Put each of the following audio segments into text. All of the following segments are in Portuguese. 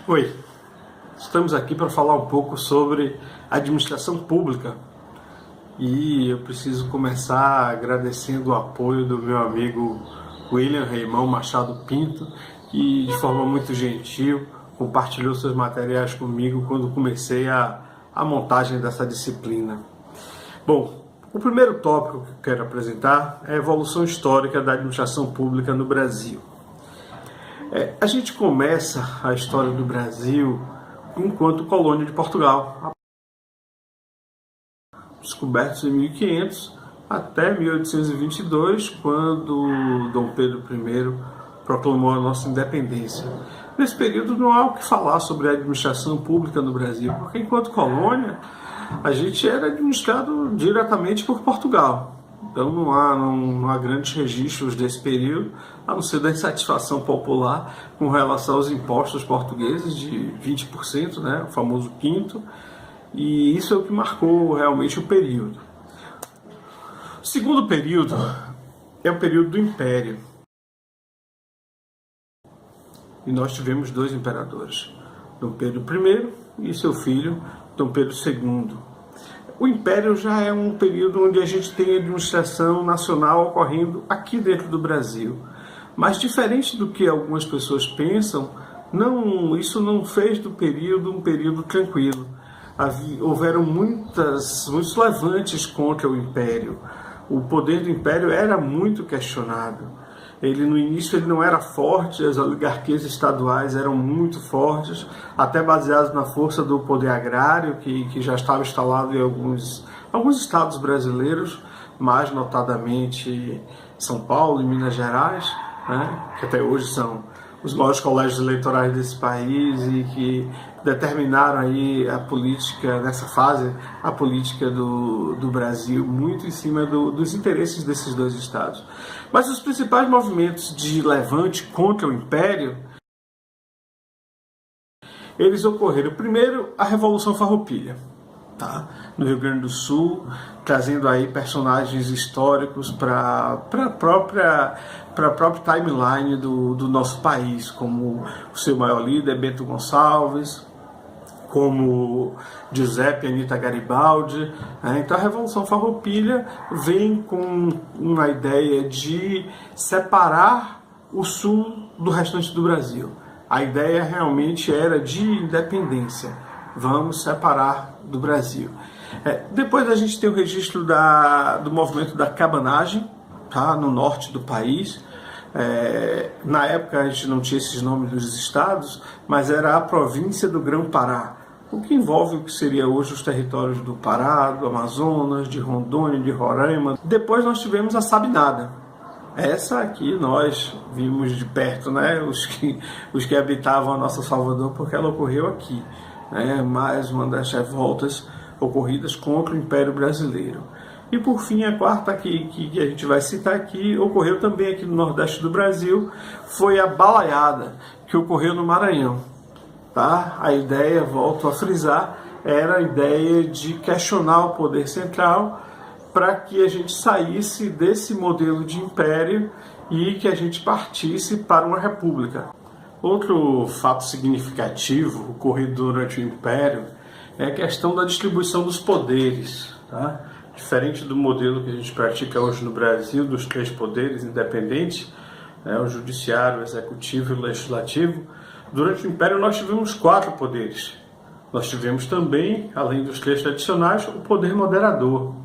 Oi, estamos aqui para falar um pouco sobre administração pública e eu preciso começar agradecendo o apoio do meu amigo William Raimão Machado Pinto, que de forma muito gentil compartilhou seus materiais comigo quando comecei a montagem dessa disciplina. Bom, o primeiro tópico que eu quero apresentar é a evolução histórica da administração pública no Brasil. A gente começa a história do Brasil enquanto colônia de Portugal, descobertos em 1500 até 1822, quando Dom Pedro I proclamou a nossa independência. Nesse período não há o que falar sobre a administração pública no Brasil, porque enquanto colônia a gente era administrado diretamente por Portugal. Então não há grandes registros desse período, a não ser da insatisfação popular com relação aos impostos portugueses de 20%, né, o famoso quinto, e isso é o que marcou realmente o período. O segundo período é o período do Império. E nós tivemos dois imperadores, Dom Pedro I e seu filho, Dom Pedro II. O Império já é um período onde a gente tem a administração nacional ocorrendo aqui dentro do Brasil. Mas diferente do que algumas pessoas pensam, isso não fez do período um período tranquilo. Houveram muitos levantes contra o Império. O poder do Império era muito questionado. No início ele não era forte, as oligarquias estaduais eram muito fortes, até baseadas na força do poder agrário, que já estava instalado em alguns estados brasileiros, mais notadamente São Paulo e Minas Gerais, né, que até hoje são os maiores colégios eleitorais desse país e que determinaram aí a política, nessa fase, a política do Brasil, muito em cima dos interesses desses dois estados. Mas os principais movimentos de levante contra o Império, eles ocorreram. Primeiro, a Revolução Farroupilha, tá? No Rio Grande do Sul, trazendo aí personagens históricos para a própria timeline do nosso país, como o seu maior líder, Bento Gonçalves, como Giuseppe e Anita Garibaldi. Então a Revolução Farroupilha vem com uma ideia de separar o Sul do restante do Brasil. A ideia realmente era de independência. Vamos separar do Brasil. Depois a gente tem o registro do movimento da cabanagem, tá, no norte do país. Na época a gente não tinha esses nomes dos estados, mas era a província do Grão-Pará, o que envolve o que seria hoje os territórios do Pará, do Amazonas, de Rondônia, de Roraima. Depois nós tivemos a Sabinada. Essa aqui nós vimos de perto, né, os que habitavam a nossa Salvador, porque ela ocorreu aqui. Mais uma das revoltas ocorridas contra o Império Brasileiro. E por fim, a quarta que a gente vai citar aqui, ocorreu também aqui no Nordeste do Brasil, foi a Balaiada, que ocorreu no Maranhão. Tá? A ideia, volto a frisar, era a ideia de questionar o poder central para que a gente saísse desse modelo de império e que a gente partisse para uma república. Outro fato significativo ocorrido durante o Império é a questão da distribuição dos poderes. Tá? Diferente do modelo que a gente pratica hoje no Brasil, dos três poderes independentes, o judiciário, o executivo e o legislativo, durante o Império nós tivemos 4 poderes. Nós tivemos também, além dos 3 tradicionais, o poder moderador.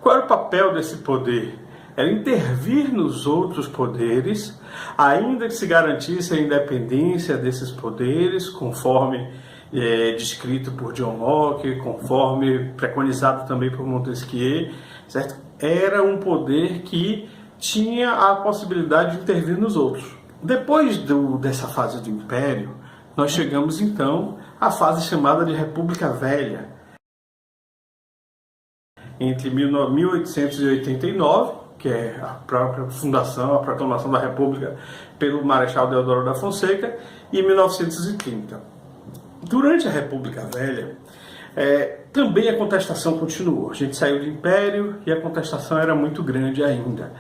Qual era o papel desse poder? Era intervir nos outros poderes, ainda que se garantisse a independência desses poderes, conforme descrito por John Locke, conforme preconizado também por Montesquieu, certo? Era um poder que tinha a possibilidade de intervir nos outros. Depois dessa fase do Império, nós chegamos então à fase chamada de República Velha. Entre 1889, que é a própria fundação, a proclamação da República pelo Marechal Deodoro da Fonseca, e 1930. Durante a República Velha, também a contestação continuou. A gente saiu do Império e a contestação era muito grande ainda.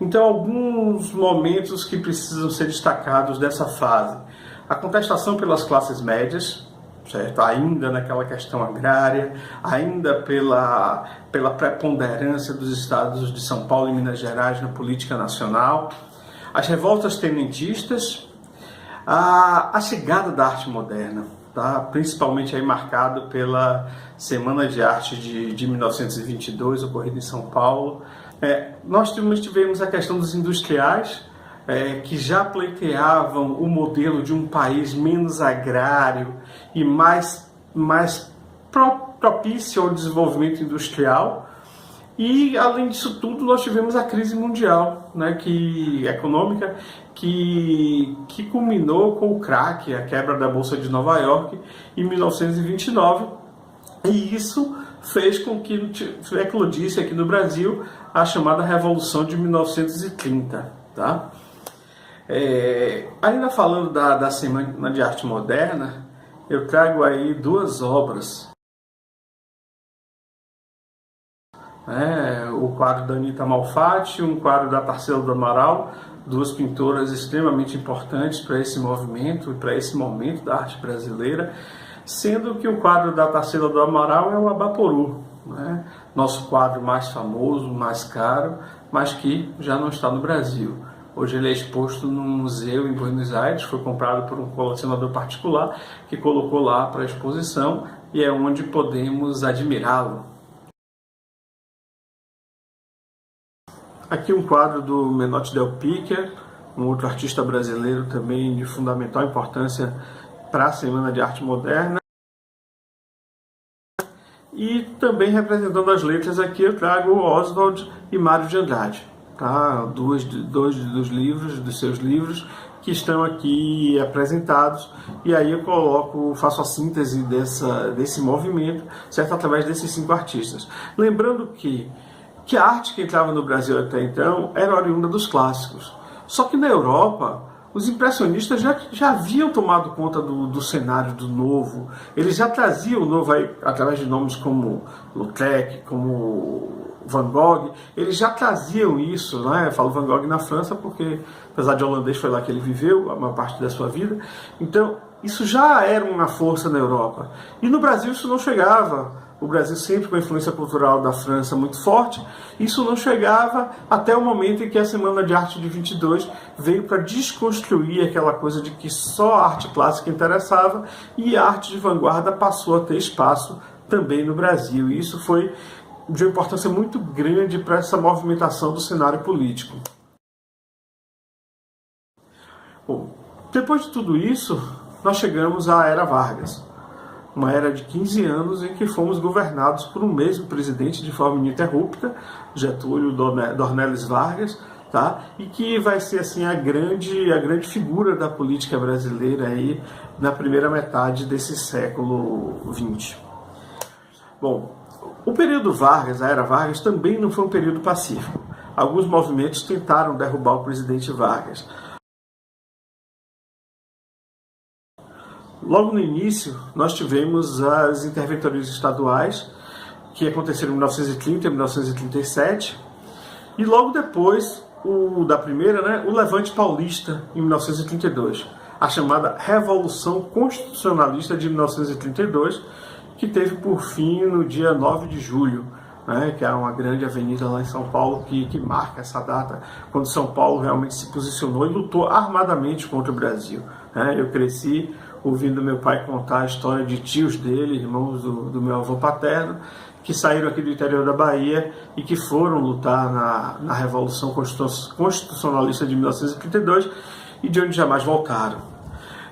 Então, alguns momentos que precisam ser destacados dessa fase. A contestação pelas classes médias, certo? Ainda naquela questão agrária, ainda pela preponderância dos estados de São Paulo e Minas Gerais na política nacional, as revoltas tenentistas, a chegada da arte moderna, tá? Principalmente aí marcado pela Semana de Arte de 1922, ocorrida em São Paulo. Nós tivemos a questão dos industriais, que já pleiteavam o modelo de um país menos agrário e mais propício ao desenvolvimento industrial. E, além disso tudo, nós tivemos a crise mundial, né, econômica, que culminou com o crack, a quebra da Bolsa de Nova York, em 1929. E isso fez com que eclodisse aqui no Brasil a chamada Revolução de 1930. Tá? Ainda falando da Semana de Arte Moderna, eu trago aí duas obras. O quadro da Anita Malfatti, um quadro da Tarsila do Amaral, duas pintoras extremamente importantes para esse movimento e para esse momento da arte brasileira, sendo que o quadro da Tarsila do Amaral é o Abaporu, né? Nosso quadro mais famoso, mais caro, mas que já não está no Brasil. Hoje ele é exposto num museu em Buenos Aires, foi comprado por um colecionador particular que colocou lá para exposição e é onde podemos admirá-lo. Aqui um quadro do Menotti Del Picchia, um outro artista brasileiro também de fundamental importância para a Semana de Arte Moderna. E também representando as letras aqui eu trago Oswald e Mário de Andrade. Tá? Dois dos seus livros que estão aqui apresentados, e aí eu faço a síntese desse movimento, certo? Através desses 5 artistas. Lembrando que a arte que entrava no Brasil até então era oriunda dos clássicos. Só que na Europa, os impressionistas já haviam tomado conta do cenário do novo. Eles já traziam o novo aí, através de nomes como Lautrec, como Van Gogh. Eles já traziam isso, né? Eu falo Van Gogh na França porque, apesar de holandês, foi lá que ele viveu a maior parte da sua vida. Então, isso já era uma força na Europa. E no Brasil isso não chegava. O Brasil sempre com a influência cultural da França muito forte, isso não chegava até o momento em que a Semana de Arte de 22 veio para desconstruir aquela coisa de que só a arte clássica interessava e a arte de vanguarda passou a ter espaço também no Brasil. E isso foi de uma importância muito grande para essa movimentação do cenário político. Bom, depois de tudo isso, nós chegamos à Era Vargas. Uma era de 15 anos em que fomos governados por um mesmo presidente de forma ininterrupta, Getúlio Dornelles Vargas, tá? E que vai ser assim a grande figura da política brasileira aí na primeira metade desse século XX. Bom, o período Vargas, a Era Vargas, também não foi um período pacífico. Alguns movimentos tentaram derrubar o presidente Vargas. Logo no início, nós tivemos as interventorias estaduais, que aconteceram em 1930 e 1937, e logo depois, da primeira, né, o Levante Paulista, em 1932, a chamada Revolução Constitucionalista de 1932, que teve por fim no dia 9 de julho, né, que é uma grande avenida lá em São Paulo que marca essa data, quando São Paulo realmente se posicionou e lutou armadamente contra o Brasil. Eu cresci ouvindo meu pai contar a história de tios dele, irmãos do meu avô paterno, que saíram aqui do interior da Bahia e que foram lutar na Revolução Constitucionalista de 1932 e de onde jamais voltaram.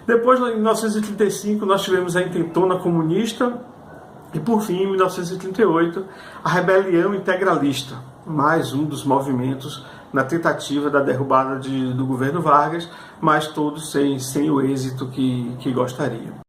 Depois, em 1935, nós tivemos a intentona comunista e, por fim, em 1938, a rebelião integralista, mais um dos movimentos na tentativa da derrubada do governo Vargas, mas todos sem o êxito que gostaria.